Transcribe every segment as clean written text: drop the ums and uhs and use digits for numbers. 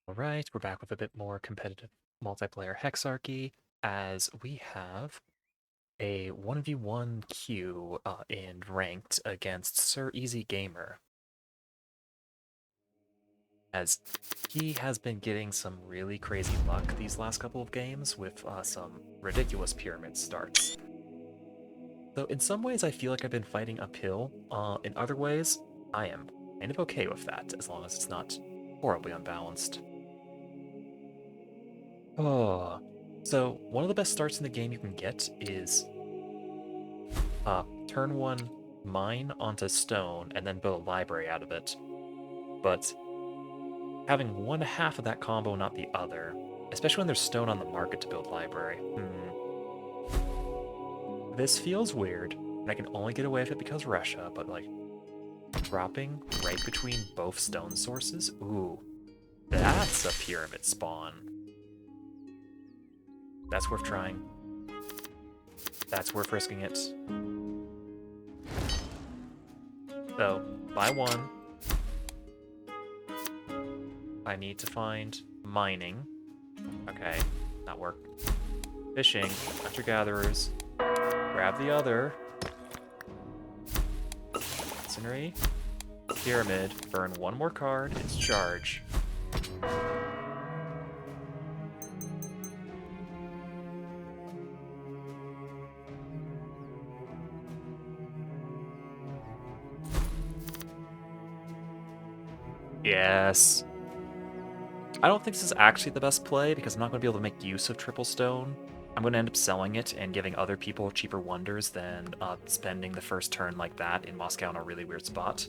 Alright, we're back with a bit more competitive multiplayer Hexarchy, as we have a 1v1 queue in ranked against Sir Easy Gamer, as he has been getting some really crazy luck these last couple of games with some ridiculous pyramid starts. So in some ways I feel like I've been fighting uphill, in other ways I am kind of okay with that, as long as it's not horribly unbalanced. Oh, so one of the best starts in the game you can get is turn one mine onto stone and then build a library out of it. But having one half of that combo, not the other, especially when there's stone on the market to build library. This feels weird, and I can only get away with it because Russia, but like dropping right between both stone sources? Ooh, that's a pyramid spawn. That's worth trying. That's worth risking it. So, buy one. I need to find mining. Okay, not work. Fishing, hunter-gatherers. Grab the other. Masonry. Pyramid. Burn one more card. It's charge. Yes. I don't think this is actually the best play because I'm not going to be able to make use of triple stone. I'm going to end up selling it and giving other people cheaper wonders than spending the first turn like that in Moscow in a really weird spot.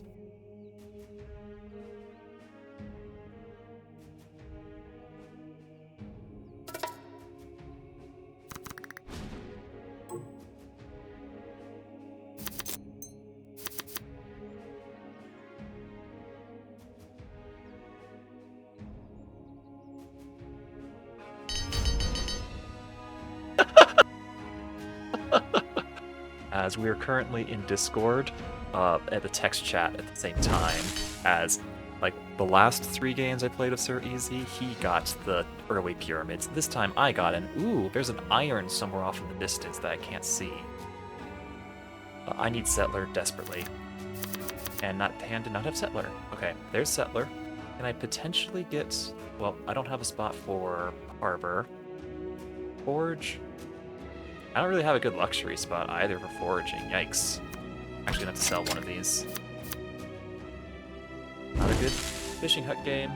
As we are currently in Discord at the text chat at the same time, as like the last 3 games I played of Sir Easy, he got the early pyramids. This time I got an ooh, there's an iron somewhere off in the distance that I can't see. I need settler desperately. And not hand did not have settler. Okay, there's settler. Can I potentially get, well, I don't have a spot for harbor. Forge. I don't really have a good luxury spot either for foraging. Yikes. Actually gonna have to sell one of these. Not a good fishing hut game.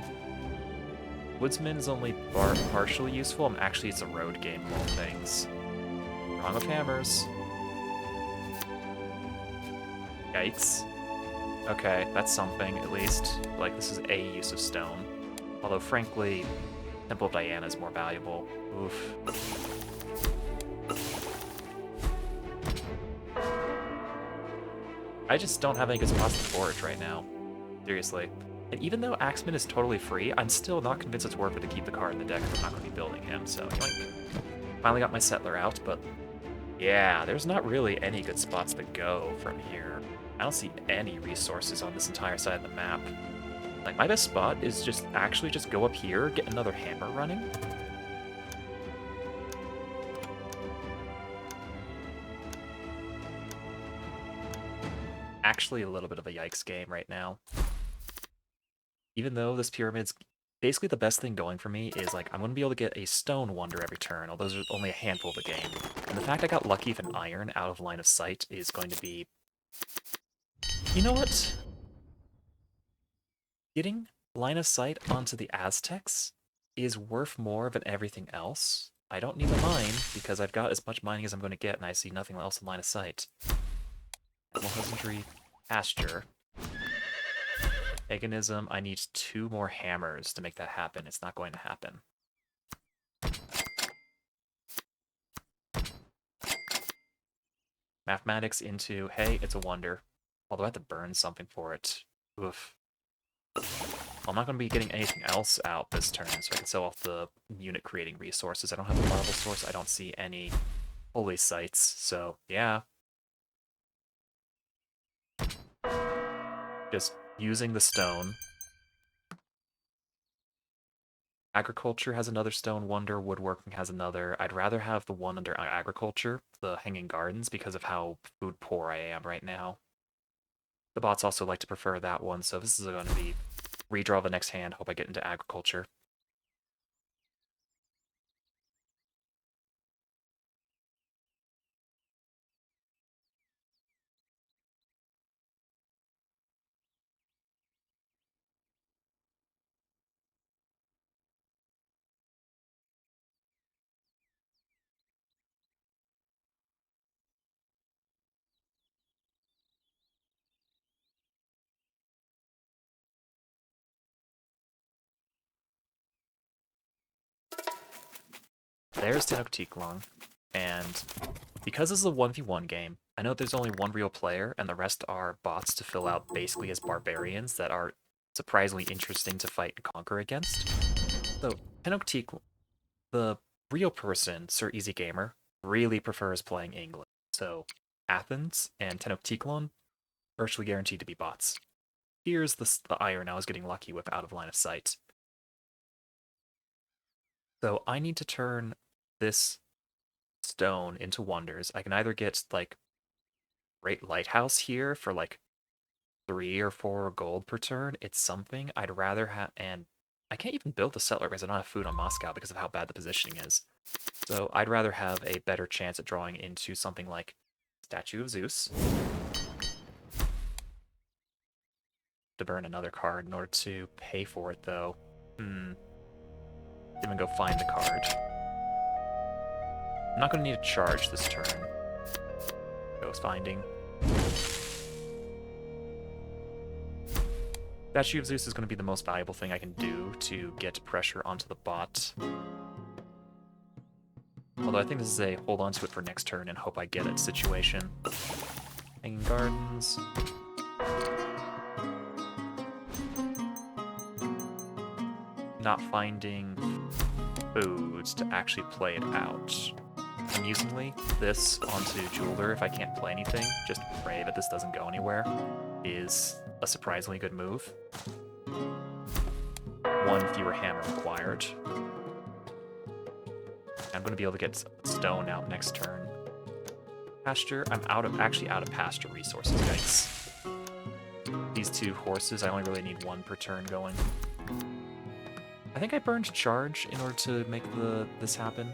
Woodsman is only partially useful. Actually, it's a road game of all things. Wrong with hammers. Yikes. Okay, that's something, at least. Like, this is a use of stone. Although, frankly, Temple of Diana is more valuable. Oof. I just don't have any good spots to forage right now. Seriously. And even though Axeman is totally free, I'm still not convinced it's worth it to keep the card in the deck if I'm not going to be building him, so yoink. Finally got my settler out, but yeah, there's not really any good spots to go from here. I don't see any resources on this entire side of the map. Like, my best spot is just actually just go up here, get another hammer running. Actually a little bit of a yikes game right now. Even though this pyramid's basically the best thing going for me is, like, I'm going to be able to get a stone wonder every turn, although there's only a handful of the game. And the fact I got lucky with an iron out of line of sight is going to be... You know what? Getting line of sight onto the Aztecs is worth more than everything else. I don't need a mine, because I've got as much mining as I'm going to get, and I see nothing else in line of sight. Animal husbandry, pasture. Paganism, I need 2 more hammers to make that happen. It's not going to happen. Mathematics into, hey, it's a wonder. Although I have to burn something for it. Oof. Well, I'm not going to be getting anything else out this turn, so I can sell off the unit creating resources. I don't have a marble source. I don't see any holy sites, so yeah. Just using the stone. Agriculture has another stone wonder, woodworking has another. I'd rather have the one under agriculture, the hanging gardens, because of how food poor I am right now. The bots also like to prefer that one, so this is going to be redraw the next hand, hope I get into agriculture. There's Tenochtitlan, and because this is a 1v1 game, I know there's only one real player, and the rest are bots to fill out basically as barbarians that are surprisingly interesting to fight and conquer against. So, Tenochtitlan, the real person, Sir Easy Gamer, really prefers playing England. So, Athens and Tenochtitlan virtually guaranteed to be bots. Here's the iron I was getting lucky with out of line of sight. So I need to turn this stone into wonders. I can either get like Great Lighthouse here for like 3 or 4 gold per turn. It's something I'd rather have, and I can't even build the settler because I don't have food on Moscow because of how bad the positioning is. So I'd rather have a better chance at drawing into something like Statue of Zeus to burn another card in order to pay for it, though. Even go find the card. I'm not going to need a charge this turn. Ghost finding. Statue of Zeus is going to be the most valuable thing I can do to get pressure onto the bot. Although I think this is a hold on to it for next turn and hope I get it situation. Hanging Gardens. Not finding foods to actually play it out. Amusingly, this onto Jeweler, if I can't play anything, just pray that this doesn't go anywhere, is a surprisingly good move. 1 fewer hammer required. I'm going to be able to get stone out next turn. Pasture, I'm actually out of pasture resources, yikes. These 2 horses, I only really need 1 per turn going. I think I burned charge in order to make this happen.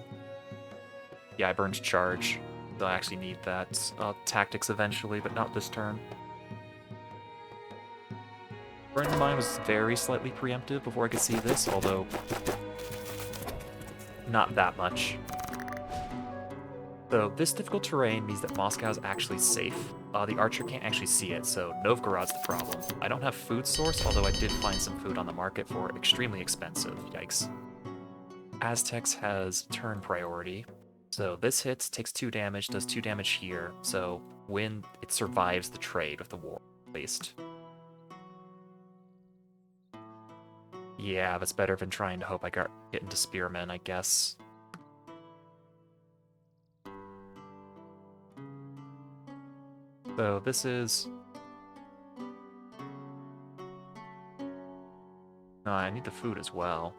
Yeah, I burned charge. So I actually need that. Tactics eventually, but not this turn. Burn the Mine was very slightly preemptive before I could see this, although not that much. So this difficult terrain means that Moscow is actually safe. The archer can't actually see it, so Novgorod's the problem. I don't have food source, although I did find some food on the market for extremely expensive. Yikes. Aztecs has turn priority. So this hits, takes 2 damage, does 2 damage here. So when it survives the trade with the war, at least. Yeah, that's better than trying to hope I get into Spearmen, I guess. So this is... No, I need the food as well.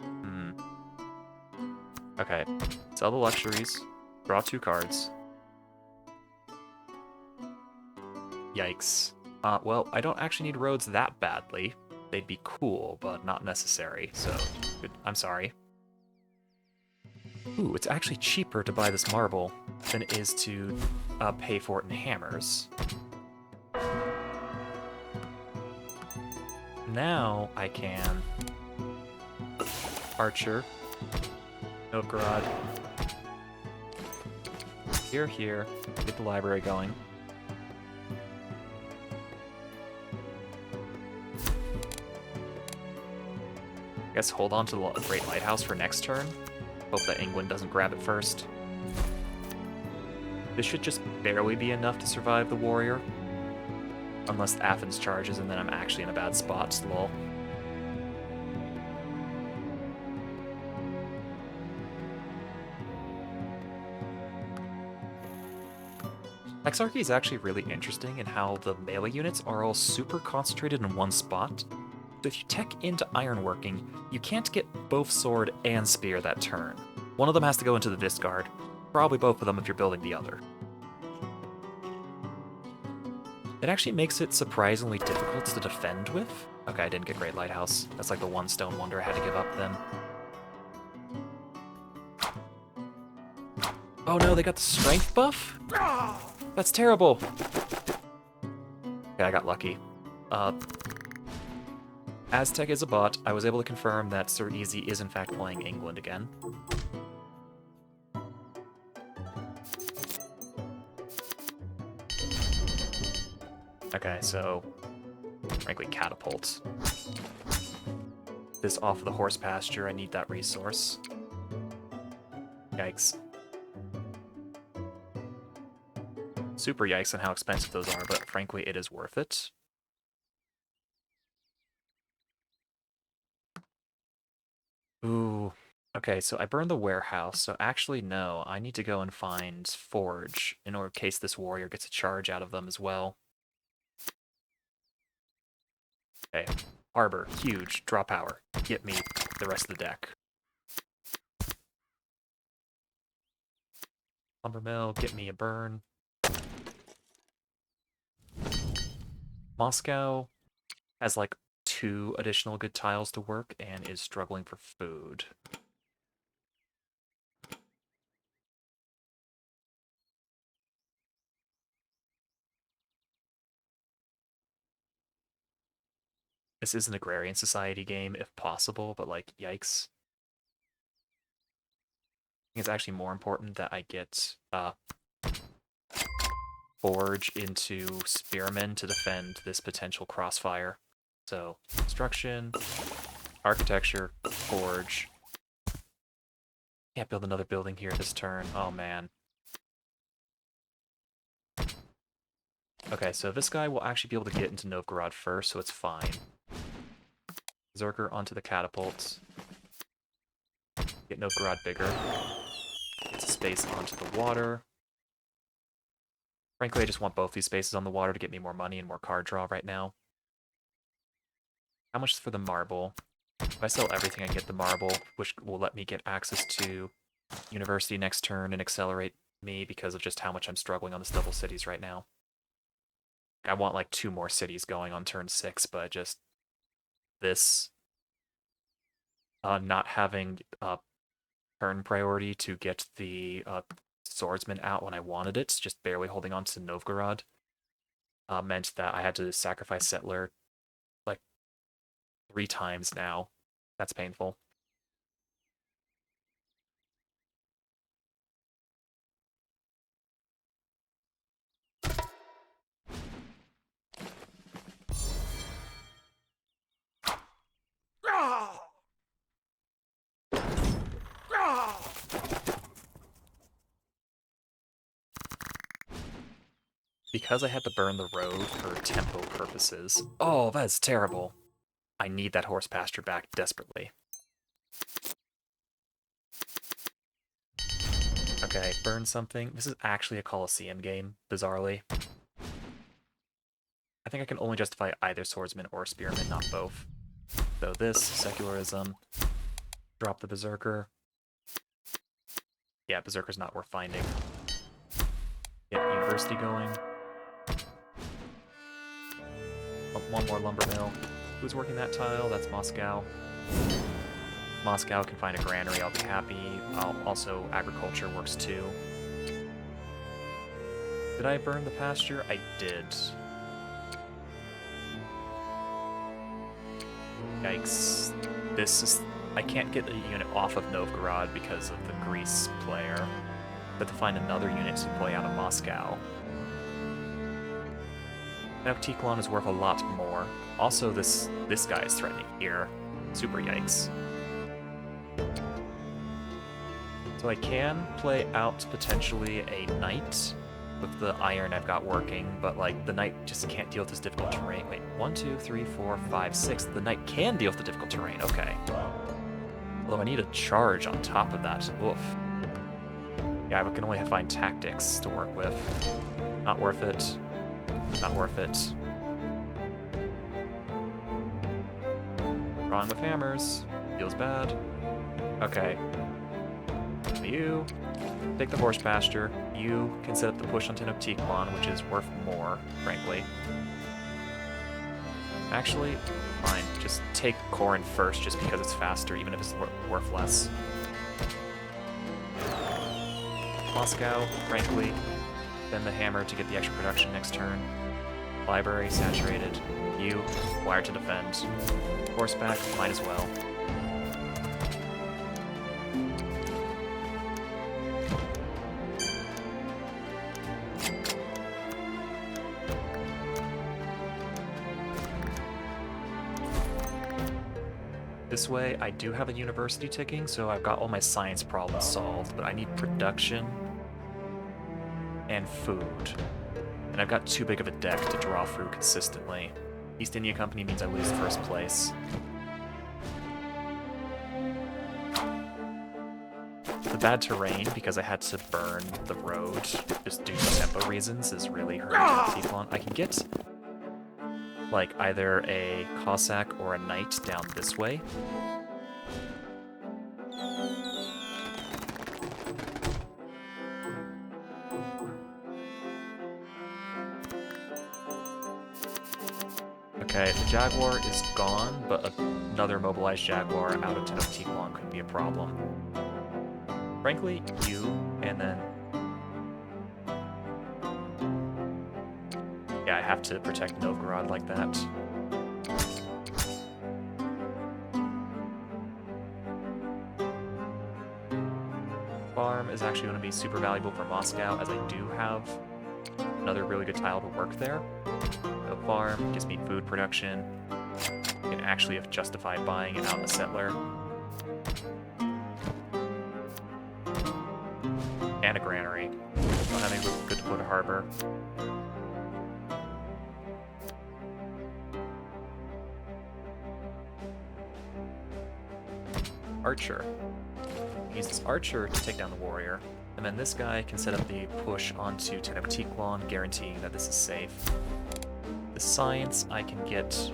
Okay, sell the luxuries, draw 2 cards. Yikes. Well, I don't actually need roads that badly. They'd be cool, but not necessary, so I'm sorry. Ooh, it's actually cheaper to buy this marble than it is to pay for it in hammers. Now I can Archer, Novgorod, here, get the library going. I guess hold on to the Great Lighthouse for next turn. Hope that England doesn't grab it first. This should just barely be enough to survive the warrior. Unless Athens charges and then I'm actually in a bad spot, lol. Hexarchy is actually really interesting in how the melee units are all super concentrated in one spot. So if you tech into ironworking, you can't get both sword and spear that turn. One of them has to go into the discard. Probably both of them if you're building the other. It actually makes it surprisingly difficult to defend with. Okay, I didn't get Great Lighthouse. That's like the one stone wonder I had to give up then. Oh no, they got the strength buff? That's terrible. Okay, I got lucky. Aztec is a bot. I was able to confirm that Sir Easy is in fact playing England again. Okay, so frankly, catapults. This off of the horse pasture, I need that resource. Yikes. Super yikes on how expensive those are, but frankly, it is worth it. Ooh. Okay, so I burned the warehouse, so actually, no, I need to go and find Forge in case this warrior gets a charge out of them as well. Okay, Harbor, huge, draw power. Get me the rest of the deck. Lumber mill, get me a burn. Moscow has like 2 additional good tiles to work and is struggling for food. This is an agrarian society game, if possible, but like, yikes. I think it's actually more important that I get Forge into Spearmen to defend this potential crossfire. So, construction, architecture, Forge. Can't build another building here this turn. Oh, man. Okay, so this guy will actually be able to get into Novgorod first, so it's fine. Berserker onto the catapults. Get Novgorod bigger. Gets a space onto the water. Frankly, I just want both these spaces on the water to get me more money and more card draw right now. How much for the marble? If I sell everything, I get the marble, which will let me get access to university next turn and accelerate me because of just how much I'm struggling on this double cities right now. I want like 2 more cities going on turn 6, but just this not having turn priority to get the swordsman out when I wanted it, just barely holding on to Novgorod, meant that I had to sacrifice settler like 3 times now. That's painful. Because I had to burn the road for tempo purposes. Oh, that's terrible. I need that horse pasture back desperately. Okay, burn something. This is actually a Colosseum game, bizarrely. I think I can only justify either swordsman or spearman, not both. So this, secularism. Drop the Berserker. Yeah, Berserker's not worth finding. Get university going. One more lumber mill. Who's working that tile? That's Moscow. Moscow can find a granary, I'll be happy. Also, agriculture works too. Did I burn the pasture? I did. Yikes. This is... I can't get a unit off of Novgorod because of the Greece player, but to find another unit to play out of Moscow. Now Tiklon is worth a lot more. Also, this guy is threatening here. Super yikes. So I can play out potentially a knight with the iron I've got working, but like the knight just can't deal with this difficult terrain. Wait, 1, 2, 3, 4, 5, 6. The knight can deal with the difficult terrain. Okay. Although I need a charge on top of that. Oof. Yeah, I can only find tactics to work with. Not worth it. Not worth it. drawing with hammers. Feels bad. Okay. You take the horse pasture. You can set up the push on Tenochtitlan, which is worth more, frankly. Actually, fine. Just take Corin first, just because it's faster, even if it's worth less. Moscow, frankly. Then the hammer to get the extra production next turn. Library, saturated. You, wire to defend. Horseback, might as well. This way, I do have a university ticking, so I've got all my science problems solved, but I need production and food. And I've got too big of a deck to draw through consistently. East India Company means I lose first place. The bad terrain, because I had to burn the road just due to tempo reasons, is really hurting Tenochtitlan. I can get like either a Cossack or a Knight down this way. Okay, the Jaguar is gone, but another mobilized Jaguar out of Tenochtitlan could be a problem. Frankly, you, and then... Yeah, I have to protect Novgorod like that. Farm is actually going to be super valuable for Moscow, as I do have another really good tile to work there. So farm gives me food production. I can actually have justified buying it out in a settler. And a granary. So having good to put a harbor. Archer. Use this archer to take down the warrior, and then this guy can set up the push onto Tenochtitlan, guaranteeing that this is safe. The science, I can get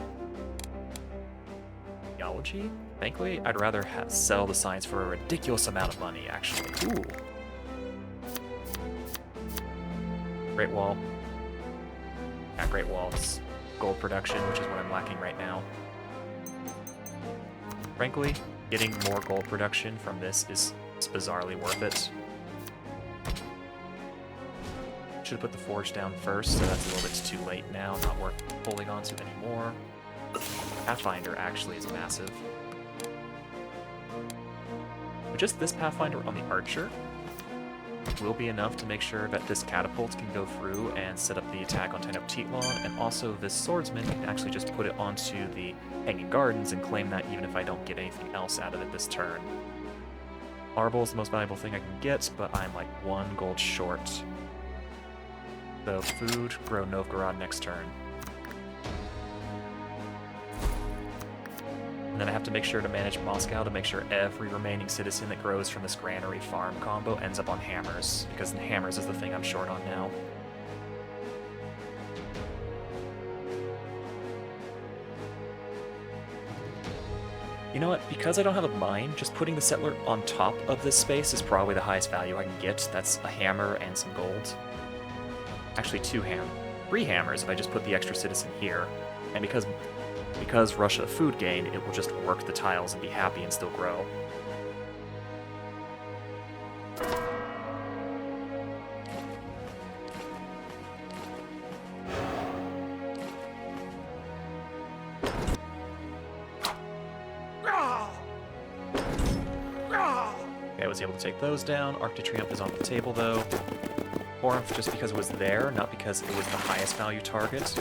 theology. Thankfully, I'd rather sell the science for a ridiculous amount of money, actually. Ooh. Great Wall. Yeah, Great Wall's gold production, which is what I'm lacking right now. Frankly, getting more gold production from this is bizarrely worth it. Should have put the forge down first, so that's a little bit too late now, not worth holding on to anymore. Pathfinder actually is massive. But just this Pathfinder on the Archer will be enough to make sure that this catapult can go through and set up the attack on Tenochtitlan, and also this swordsman can actually just put it onto the Hanging Gardens and claim that even if I don't get anything else out of it this turn. Marble is the most valuable thing I can get, but I'm like 1 gold short. So food, grow Novgorod next turn. And then I have to make sure to manage Moscow to make sure every remaining citizen that grows from this granary farm combo ends up on hammers, because hammers is the thing I'm short on now. You know what, because I don't have a mine, just putting the settler on top of this space is probably the highest value I can get. That's a hammer and some gold. Actually 3 hammers if I just put the extra citizen here. And because Russia food gain, it will just work the tiles and be happy and still grow. Okay, I was able to take those down. Arc de Triomphe is on the table though. Corinth just because it was there, not because it was the highest value target.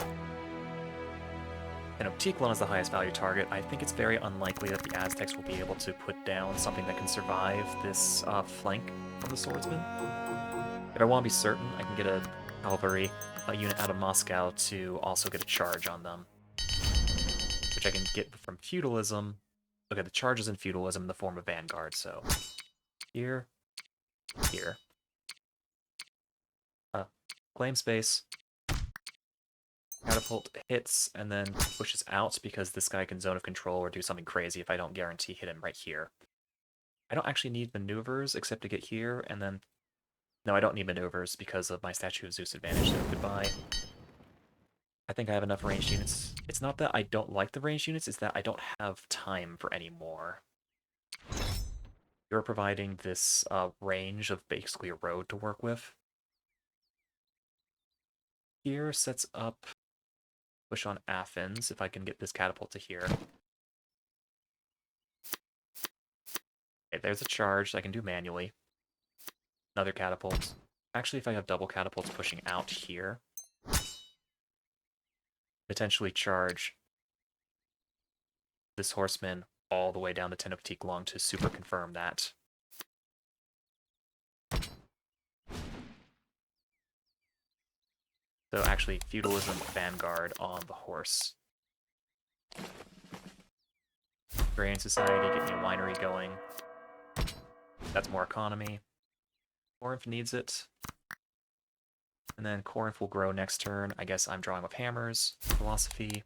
And Tenochtitlan is the highest value target. I think it's very unlikely that the Aztecs will be able to put down something that can survive this flank from the swordsman. If I want to be certain, I can get a cavalry unit out of Moscow to also get a charge on them, which I can get from feudalism. Okay, the charge is in feudalism in the form of vanguard, so here, here. Claim space. Catapult hits and then pushes out because this guy can zone of control or do something crazy if I don't guarantee hit him right here. I don't actually need maneuvers except to get here, and then... No, I don't need maneuvers because of my Statue of Zeus advantage, so goodbye. I think I have enough ranged units. It's not that I don't like the ranged units, it's that I don't have time for any more. You're providing this range of basically a road to work with. Here sets up push on Athens, if I can get this catapult to here. Okay, there's a charge that I can do manually. Another catapult. Actually, if I have double catapults pushing out here, potentially charge this horseman all the way down to Tenochtitlan to super confirm that. So actually, feudalism vanguard on the horse. Agrarian society, get me a winery going. That's more economy. Corinth needs it. And then Corinth will grow next turn. I guess I'm drawing with hammers. Philosophy.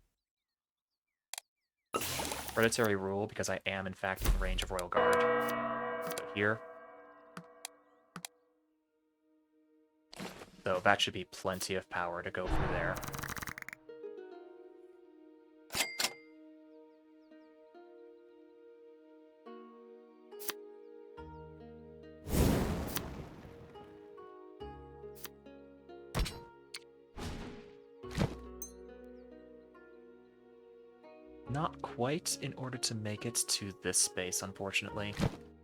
Hereditary rule, because I am in fact in range of Royal Guard. So here. So that should be plenty of power to go through there. Not quite in order to make it to this space, unfortunately.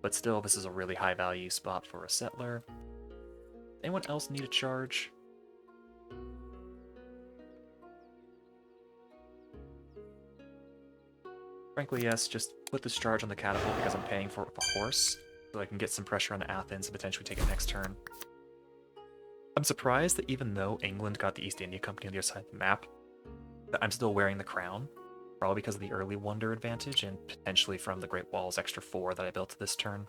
But still, this is a really high value spot for a settler. Anyone else need a charge? Frankly, yes, just put this charge on the catapult because I'm paying for it with a horse, so I can get some pressure on Athens and potentially take it next turn. I'm surprised that even though England got the East India Company on the other side of the map, that I'm still wearing the crown. Probably because of the early wonder advantage and potentially from the Great Wall's extra 4 that I built this turn.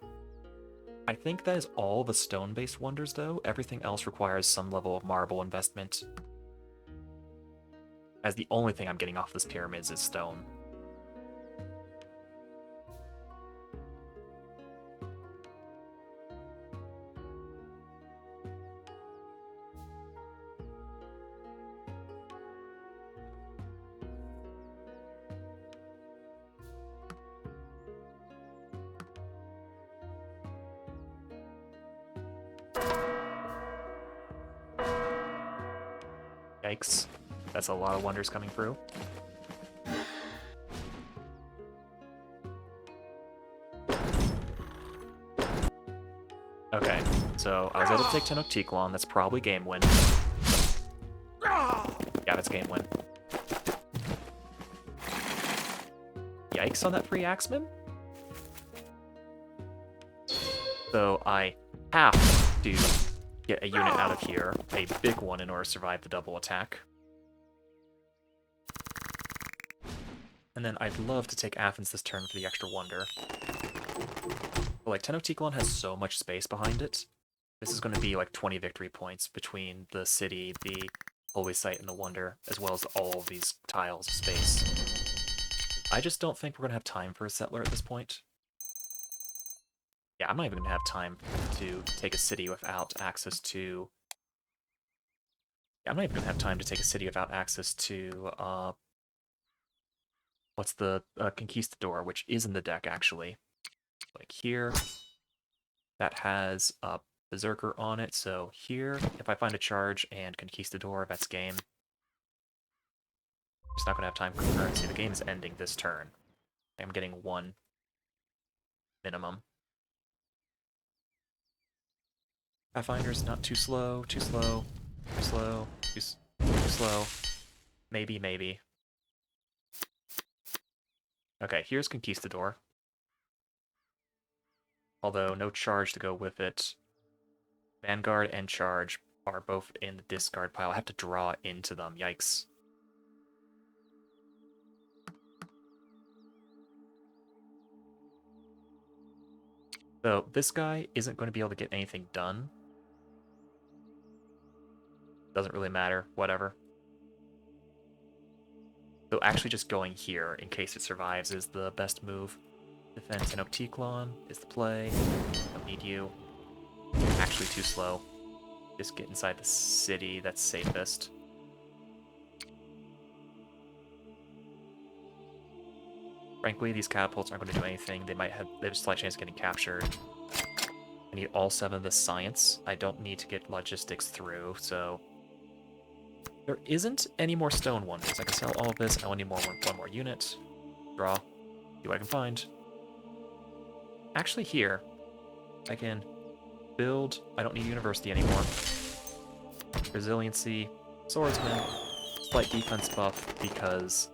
I think that is all the stone-based wonders, though. Everything else requires some level of marble investment, as the only thing I'm getting off this pyramids is stone. Yikes. That's a lot of wonders coming through. Okay, so I was able to take Tenochtitlan. That's probably game win. Yeah, that's game win. Yikes on that free axeman? So I have to get a unit out of here, a big one, in order to survive the double attack. And then I'd love to take Athens this turn for the extra wonder. But like, Tenochtitlan has so much space behind it. This is going to be like 20 victory points between the city, the holy site, and the wonder, as well as all of these tiles of space. I just don't think we're going to have time for a settler at this point. Yeah, I'm not even going to have time to take a city without access to... Yeah, I'm not even going to have time to take a city without access to, what's the Conquistador, which is in the deck, actually. Like here, that has a Berserker on it, so here, if I find a charge and Conquistador, that's game. Just not going to have time for currency. The game is ending this turn. I'm getting 1 minimum. Pathfinder's not too slow, too slow, too slow, too slow. Maybe, maybe. Okay, here's Conquistador. Although no charge to go with it. Vanguard and charge are both in the discard pile. I have to draw into them. Yikes. So this guy isn't going to be able to get anything done. Doesn't really matter. Whatever. So actually just going here in case it survives is the best move. Defend Tenochtitlan is the play. Don't need you. Actually too slow. Just get inside the city, that's safest. Frankly, these catapults aren't going to do anything. They have a slight chance of getting captured. I need all 7 of the science. I don't need to get logistics through, so... There isn't any more stone wonders. I can sell all of this. I only need one more unit. Draw. See what I can find. Actually here, I can build... I don't need university anymore. Resiliency. Swordsman. Slight defense buff because...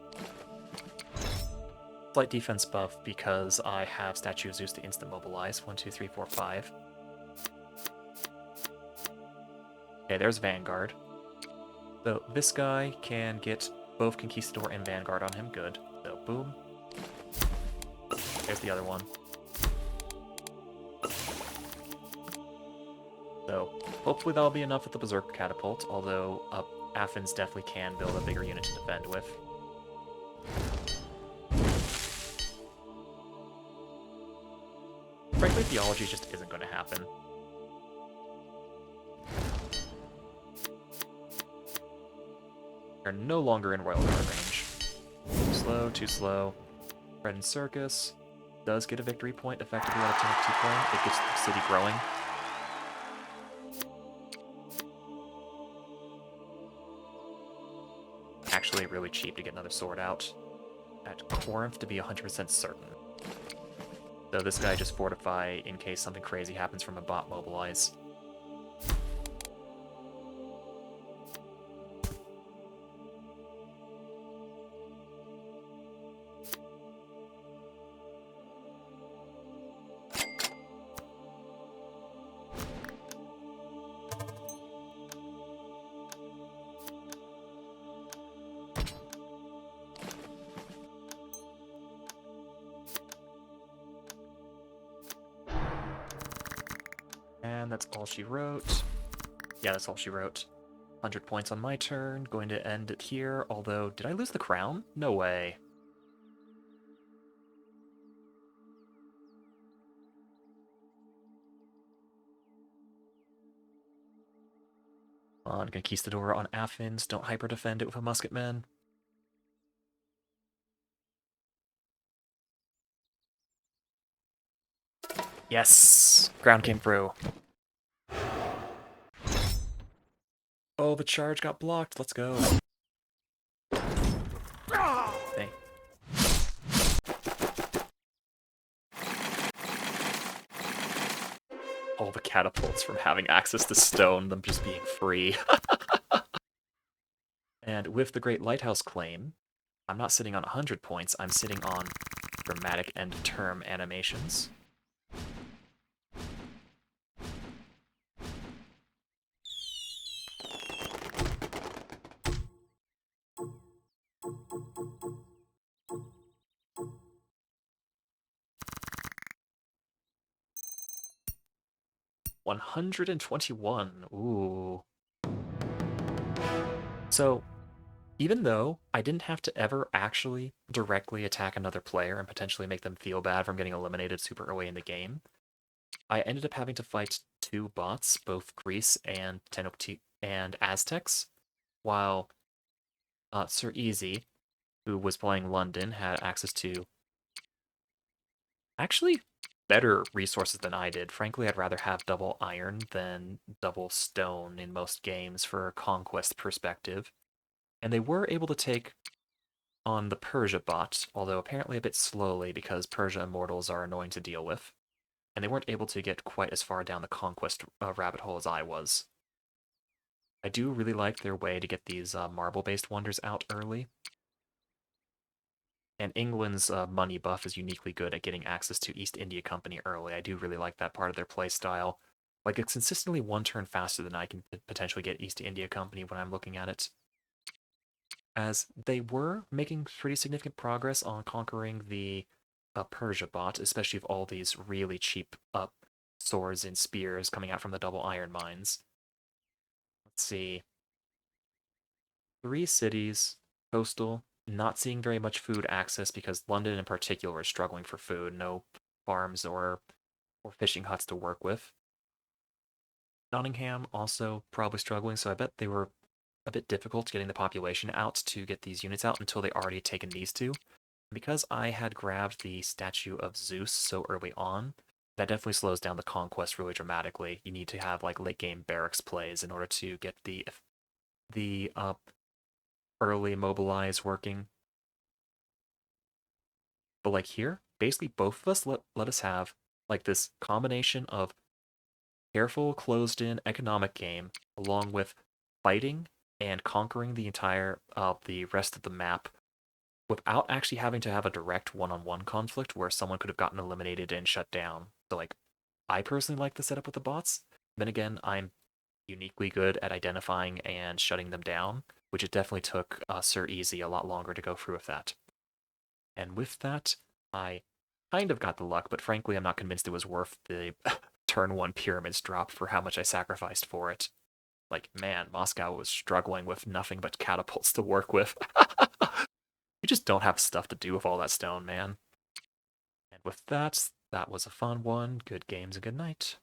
Slight defense buff because I have Statue of Zeus to instant mobilize. 1, 2, 3, 4, 5. Okay, there's Vanguard. So this guy can get both Conquistador and Vanguard on him. Good. So boom. There's the other one. So hopefully that'll be enough with the Berserker Catapult, although Athens definitely can build a bigger unit to defend with. Frankly, Theology just isn't going to happen. We're no longer in Royal Guard range. Too slow, too slow. Bread and Circus does get a victory point effectively out of Tenochtitlan. It gets the city growing. Actually really cheap to get another sword out. At Corinth to be 100% certain. So this guy just fortify in case something crazy happens from a bot mobilize. And that's all she wrote. Yeah, that's all she wrote. 100 points on my turn. Going to end it here. Although, did I lose the crown? No way. On Conquistador on Athens. Don't hyper defend it with a musketman. Yes! Ground came through. Oh, the charge got blocked. Let's go. Hey. All the catapults from having access to stone, them just being free. And with the Great Lighthouse claim, I'm not sitting on 100 points, I'm sitting on dramatic end-term animations. $121. Ooh. So, even though I didn't have to ever actually directly attack another player and potentially make them feel bad from getting eliminated super early in the game, I ended up having to fight 2 bots, both Greece and and Aztecs, while Sir Easy, who was playing London, had access to actually better resources than I did. Frankly, I'd rather have double iron than double stone in most games for a conquest perspective. And they were able to take on the Persia bot, although apparently a bit slowly because Persia immortals are annoying to deal with. And they weren't able to get quite as far down the conquest rabbit hole as I was. I do really like their way to get these marble-based wonders out early. And England's money buff is uniquely good at getting access to East India Company early. I do really like that part of their play style. Like, it's consistently 1 turn faster than I can potentially get East India Company when I'm looking at it. As they were making pretty significant progress on conquering the Persia bot, especially with all these really cheap swords and spears coming out from the double iron mines. Let's see. 3 cities, coastal, not seeing very much food access because London in particular is struggling for food. No farms or fishing huts to work with. Nottingham also probably struggling, so I bet they were a bit difficult getting the population out to get these units out until they already had taken these two. Because I had grabbed the statue of Zeus so early on, that definitely slows down the conquest really dramatically. You need to have like late game barracks plays in order to get the early mobilize working. But like here, basically both of us let us have like this combination of careful, closed in economic game, along with fighting and conquering the entire the rest of the map without actually having to have a direct one-on-one conflict where someone could have gotten eliminated and shut down. So like I personally like the setup with the bots. Then again, I'm uniquely good at identifying and shutting them down, which it definitely took Sir Easy a lot longer to go through with that. And with that, I kind of got the luck, but frankly, I'm not convinced it was worth the turn one pyramids drop for how much I sacrificed for it. Like, man, Moscow was struggling with nothing but catapults to work with. You just don't have stuff to do with all that stone, man. And with that, that was a fun one. Good games and good night.